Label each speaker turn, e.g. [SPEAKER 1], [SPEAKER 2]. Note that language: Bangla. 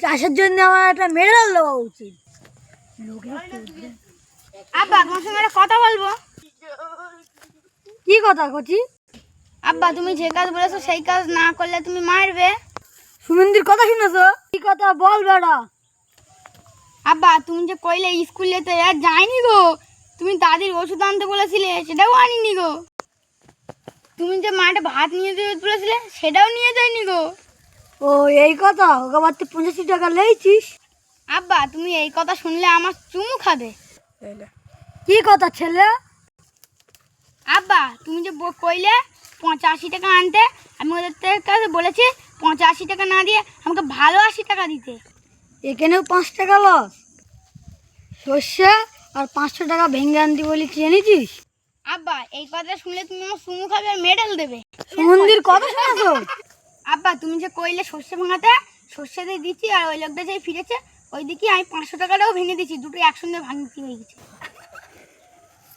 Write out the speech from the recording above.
[SPEAKER 1] চাষের জন্য আমার একটা মেডেল দেওয়া উচিত।
[SPEAKER 2] আব্বা তোমার সঙ্গে একটা কথা বলবো।
[SPEAKER 1] কি কথা কচি?
[SPEAKER 2] আব্বা তুমি যে কাজ বলেছো সেই কাজ না করলে তুমি মারবে।
[SPEAKER 1] সুমন্দির কথা শুনেছো? কি কথা বল বেড়া।
[SPEAKER 2] আব্বা তুমি যে কইলে স্কুলে তো আর যায়নি গো, তুমি দাদির ওষুধ আনতে বলেছিলে সেটাও আনিনি গো। তুমি যে মাঠে ভাত নিয়ে যেতে বলেছিলে সেটাও নিয়ে যায়নি গো।
[SPEAKER 1] ও এই কথা, ওকে আবার তুই 85 টাকা লেইছিস?
[SPEAKER 2] আব্বা তুমি এই কথা শুনলে আমার চুমু খাবে।
[SPEAKER 1] কি কথা ছেলে?
[SPEAKER 2] আব্বা তুমি যে কইলে 85 টাকা আনতে, আমি ওদের কাছে বলেছি 85 টাকা না দিয়ে আমাকে ভালো 80 টাকা দিতে।
[SPEAKER 1] এখানেও 5 টাকা লস। সর্ষে আর 500 টাকা ভেঙে আনতে বলি জেনেছিস?
[SPEAKER 2] আব্বা এই কথা শুনলে তুমি আমার চুমু খাবে আর মেডেল দেবে।
[SPEAKER 1] সুমন্দির কথা শুনেছো?
[SPEAKER 2] আব্বা তুমি যে কইলে সর্ষে ভাঙাতে, সর্ষে দিয়ে দিচ্ছি আর ওই লোকটা যে ফিরেছে ওই দিকে আমি 500 টাকাটাও ভেঙে দিচ্ছি, দুটো একসঙ্গে ভাঙতে হয়ে গেছে।